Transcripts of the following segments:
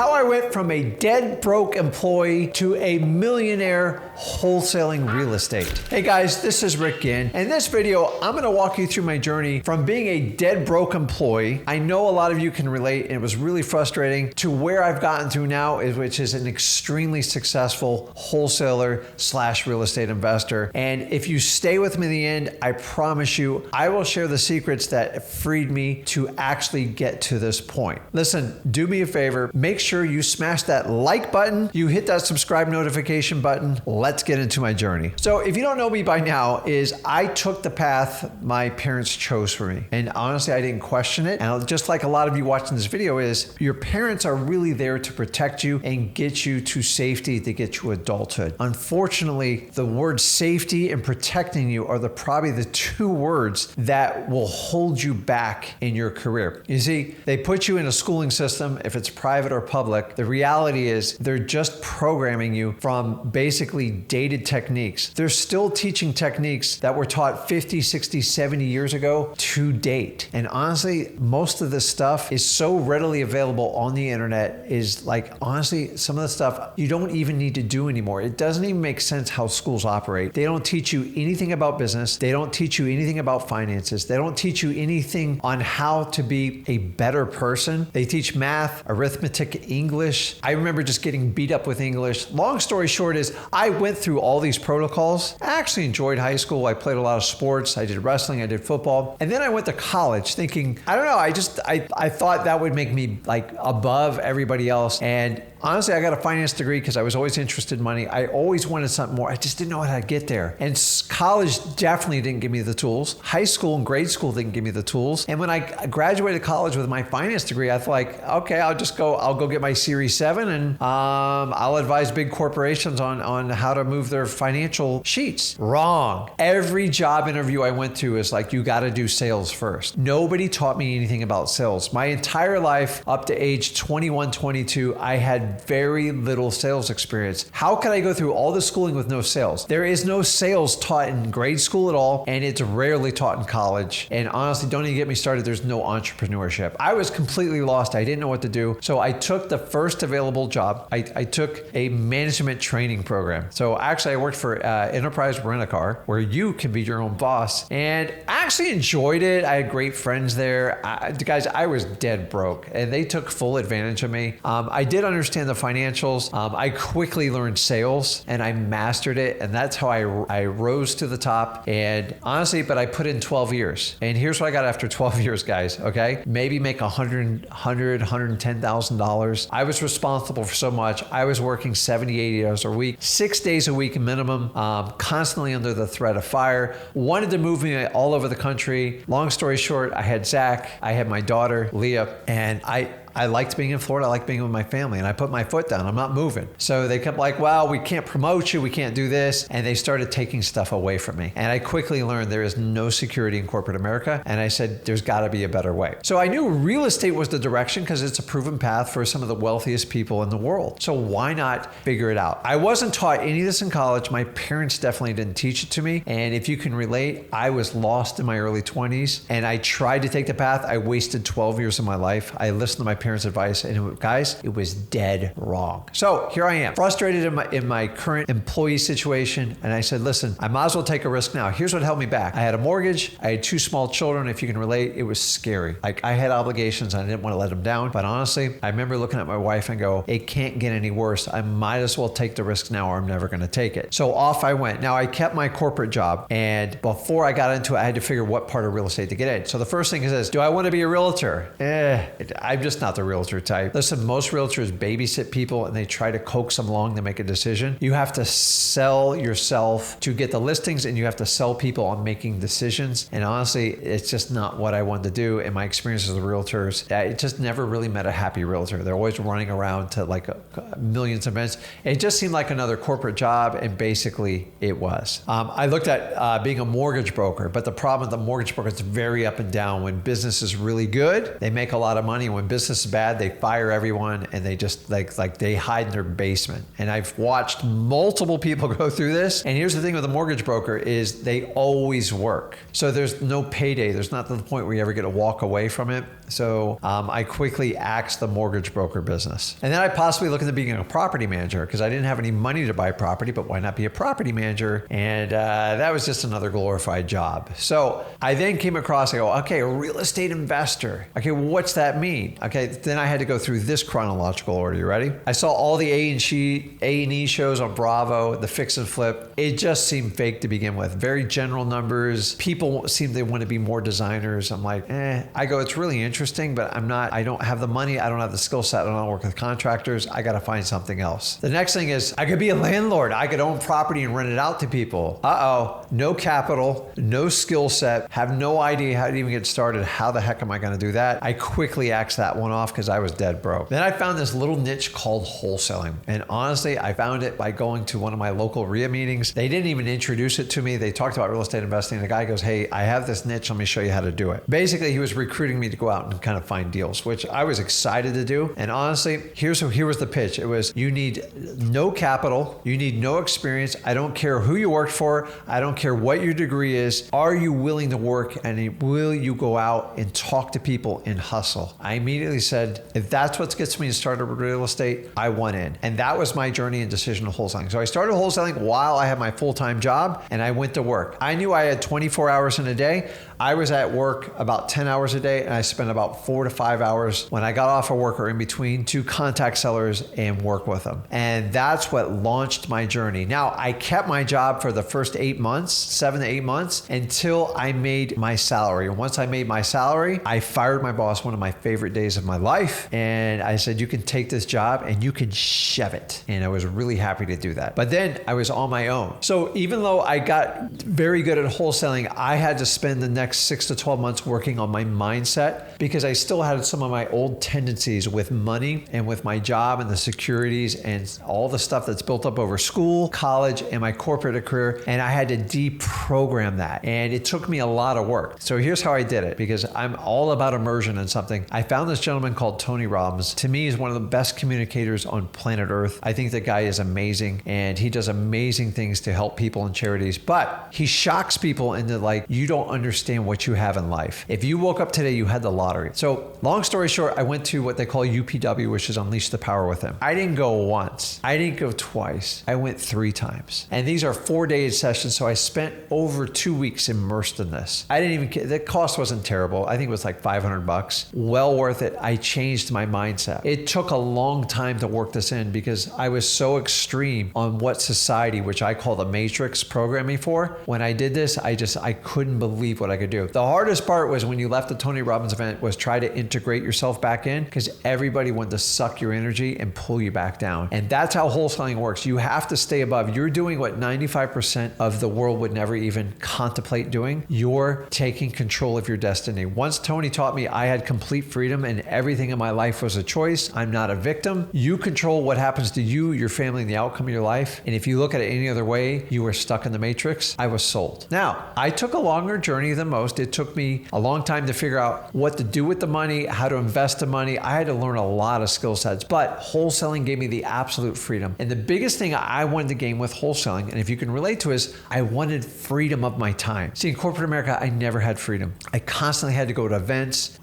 how I went from a dead broke employee to a millionaire wholesaling real estate. Hey guys, this is Ginn. In this video, I'm gonna walk you through my journey from being a dead broke employee. I know a lot of you can relate, and it was really frustrating, to where I've gotten to now, which is an extremely successful wholesaler / real estate investor. And if you stay with me in the end, I promise you, I will share the secrets that freed me to actually get to this point. Listen, do me a favor, make sure you smash that like button, you hit that subscribe notification button. Let's get into my journey. So if you don't know me by now, I took the path my parents chose for me. And honestly, I didn't question it. And just like a lot of you watching this video your parents are really there to protect you and get you to safety, to get you adulthood. Unfortunately, the words safety and protecting you are probably the two words that will hold you back in your career. You see, they put you in a schooling system, if it's private or public. The reality is they're just programming you from basically dated techniques. They're still teaching techniques that were taught 50, 60, 70 years ago to date. And honestly, most of this stuff is so readily available on the internet, is like, honestly, some of the stuff you don't even need to do anymore. It doesn't even make sense how schools operate. They don't teach you anything about business. They don't teach you anything about finances. They don't teach you anything on how to be a better person. They teach math, arithmetic, English. I remember just getting beat up with English. Long story short is I went through all these protocols. I actually enjoyed high school. I played a lot of sports. I did wrestling. I did football. And then I went to college thinking, I don't know, I thought that would make me like above everybody else. And honestly, I got a finance degree because I was always interested in money. I always wanted something more. I just didn't know how to get there. And college definitely didn't give me the tools. High school and grade school didn't give me the tools. And when I graduated college with my finance degree, I thought like, okay, I'll go get my Series 7 and I'll advise big corporations on how to move their financial sheets. Wrong. Every job interview I went to is like, you got to do sales first. Nobody taught me anything about sales. My entire life up to age 21, 22, I had very little sales experience. How could I go through all the schooling with no sales? There is no sales taught in grade school at all, and it's rarely taught in college. And honestly, don't even get me started. There's no entrepreneurship. I was completely lost. I didn't know what to do. So I took the first available job. I took a management training program. So actually I worked for Enterprise Rent-A-Car, where you can be your own boss. And I actually enjoyed it. I had great friends there. Guys, I was dead broke, and they took full advantage of me. I did understand the financials. I quickly learned sales and I mastered it. And that's how I rose to the top. And honestly, but I put in 12 years. And here's what I got after 12 years, guys. Okay. Maybe make $110,000. I was responsible for so much. I was working 70, 80 hours a week, 6 days a week minimum, constantly under the threat of fire, wanted to move me all over the country. Long story short, I had Zach, I had my daughter, Leah, and I liked being in Florida. I liked being with my family, and I put my foot down. I'm not moving. So they kept like, well, we can't promote you. We can't do this. And they started taking stuff away from me. And I quickly learned there is no security in corporate America. And I said, there's got to be a better way. So I knew real estate was the direction because it's a proven path for some of the wealthiest people in the world. So why not figure it out? I wasn't taught any of this in college. My parents definitely didn't teach it to me. And if you can relate, I was lost in my early 20s, and I tried to take the path. I wasted 12 years of my life. I listened to my parents' advice, and guys, it was dead wrong. So here I am, frustrated in my current employee situation, and I said, listen, I might as well take a risk now. Here's what held me back. I had a mortgage. I had 2 small children. If you can relate, it was scary. Like, I had obligations. I didn't want to let them down. But honestly, I remember looking at my wife and go, it can't get any worse. I might as well take the risk now, or I'm never going to take it. So off I went. Now, I kept my corporate job, and before I got into it, I had to figure what part of real estate to get in. So the first thing is this: do I want to be a realtor? I'm just not the realtor type. Listen, most realtors babysit people and they try to coax them along to make a decision. You have to sell yourself to get the listings, and you have to sell people on making decisions. And honestly, it's just not what I wanted to do. In my experience as realtors, I just never really met a happy realtor. They're always running around to like millions of events. It just seemed like another corporate job, and basically it was. I looked at being a mortgage broker, but the problem with the mortgage broker is very up and down. When business is really good, they make a lot of money. When business is bad, they fire everyone, and they just like they hide in their basement. And I've watched multiple people go through this. And here's the thing with a mortgage broker is they always work. So there's no payday. There's not to the point where you ever get to walk away from it. So I quickly axed the mortgage broker business. And then I possibly looked into being a property manager because I didn't have any money to buy property, but why not be a property manager? And that was just another glorified job. So I then came across, I go, okay, a real estate investor. Okay, well, what's that mean? Okay, then I had to go through this chronological order. You ready? I saw all the A&E shows on Bravo, the fix and flip. It just seemed fake to begin with. Very general numbers. People seem they want to be more designers. I'm like, I go, it's really interesting, but I don't have the money. I don't have the skill set. I don't work with contractors. I got to find something else. The next thing is I could be a landlord. I could own property and rent it out to people. No capital, no skill set, have no idea how to even get started. How the heck am I going to do that? I quickly axed that one off because I was dead broke. Then I found this little niche called wholesaling. And honestly, I found it by going to one of my local RIA meetings. They didn't even introduce it to me. They talked about real estate investing. And the guy goes, hey, I have this niche. Let me show you how to do it. Basically, he was recruiting me to go out and kind of find deals, which I was excited to do. And honestly, here was the pitch. It was, you need no capital. You need no experience. I don't care who you worked for. I don't care what your degree is. Are you willing to work and will you go out and talk to people and hustle? I immediately said, if that's what gets me started with real estate, I want in. And that was my journey and decision to wholesaling. So I started wholesaling while I had my full-time job and I went to work. I knew I had 24 hours in a day. I was at work about 10 hours a day and I spent about 4 to 5 hours when I got off of work or in between to contact sellers and work with them. And that's what launched my journey. Now, I kept my job for the first 8 months, 7 to 8 months, until I made my salary. And once I made my salary, I fired my boss, one of my favorite days of my life. And I said, you can take this job and you can shove it. And I was really happy to do that. But then I was on my own. So even though I got very good at wholesaling, I had to spend the next 6 to 12 months working on my mindset because I still had some of my old tendencies with money and with my job and the securities and all the stuff that's built up over school, college, and my corporate career. And I had to deprogram that. And it took me a lot of work. So here's how I did it because I'm all about immersion in something. I found this gentleman called Tony Robbins. To me, he's one of the best communicators on planet Earth. I think the guy is amazing and he does amazing things to help people and charities, but he shocks people into like, you don't understand what you have in life. If you woke up today, you had the lottery. So long story short, I went to what they call UPW, which is Unleash the Power Within. I didn't go once. I didn't go twice. I went 3 times. And these are 4-day sessions. So I spent over 2 weeks immersed in this. I didn't even, the cost wasn't terrible. I think it was like $500. Well worth it. I changed my mindset. It took a long time to work this in because I was so extreme on what society, which I call the matrix, programmed me for. When I did this, I couldn't believe what I could do. The hardest part was when you left the Tony Robbins event was try to integrate yourself back in because everybody wanted to suck your energy and pull you back down. And that's how wholesaling works. You have to stay above. You're doing what 95% of the world would never even contemplate doing. You're taking control of your destiny. Once Tony taught me I had complete freedom and everything in my life was a choice. I'm not a victim. You control what happens to you, your family, and the outcome of your life. And if you look at it any other way, you were stuck in the matrix. I was sold. Now, I took a longer journey than most. It took me a long time to figure out what to do with the money, how to invest the money. I had to learn a lot of skill sets, but wholesaling gave me the absolute freedom. And the biggest thing I wanted to gain with wholesaling, and if you can relate to, is I wanted freedom of my time. See, in corporate America, I never had freedom. I constantly had to go to events.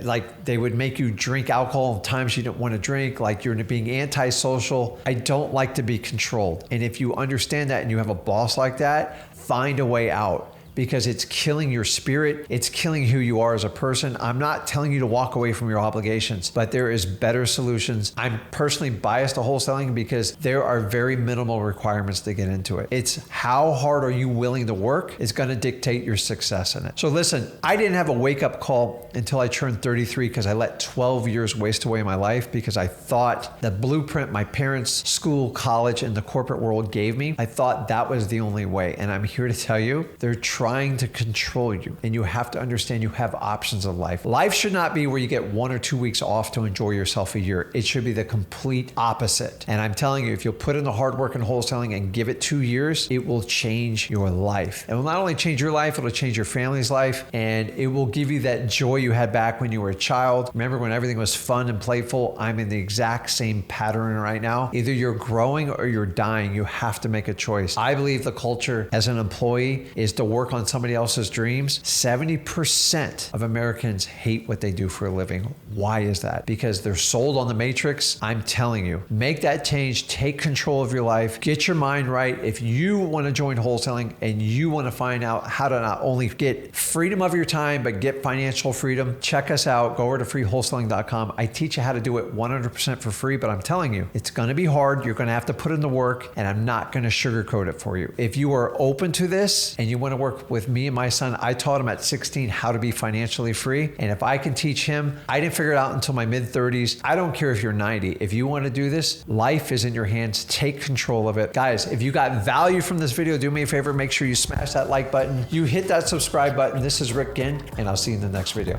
Like they would make you drink alcohol at times you didn't want to drink, like you're being antisocial. I don't like to be controlled. And if you understand that and you have a boss like that, find a way out. Because it's killing your spirit. It's killing who you are as a person. I'm not telling you to walk away from your obligations, but there is better solutions. I'm personally biased to wholesaling because there are very minimal requirements to get into it. It's how hard are you willing to work is going to dictate your success in it. So listen, I didn't have a wake-up call until I turned 33 because I let 12 years waste away in my life because I thought the blueprint my parents, school, college, and the corporate world gave me, I thought that was the only way. And I'm here to tell you, they're trying to control you. And you have to understand you have options in life. Life should not be where you get 1 or 2 weeks off to enjoy yourself a year. It should be the complete opposite. And I'm telling you, if you'll put in the hard work in wholesaling and give it 2 years, it will change your life. It will not only change your life, it'll change your family's life, and it will give you that joy you had back when you were a child. Remember when everything was fun and playful? I'm in the exact same pattern right now. Either you're growing or you're dying. You have to make a choice. I believe the culture as an employee is to work on somebody else's dreams. 70% of Americans hate what they do for a living. Why is that? Because they're sold on the matrix. I'm telling you, make that change, take control of your life, get your mind right. If you want to join wholesaling and you want to find out how to not only get freedom of your time, but get financial freedom, check us out. Go over to freewholesaling.com. I teach you how to do it 100% for free, but I'm telling you, it's going to be hard. You're going to have to put in the work, and I'm not going to sugarcoat it for you. If you are open to this and you want to work with me and my son, I taught him at 16 how to be financially free. And if I can teach him, I didn't figure it out until my mid-30s. I don't care if you're 90. If you want to do this, life is in your hands. Take control of it. Guys, if you got value from this video, do me a favor, make sure you smash that like button. You hit that subscribe button. This is Rick Ginn, and I'll see you in the next video.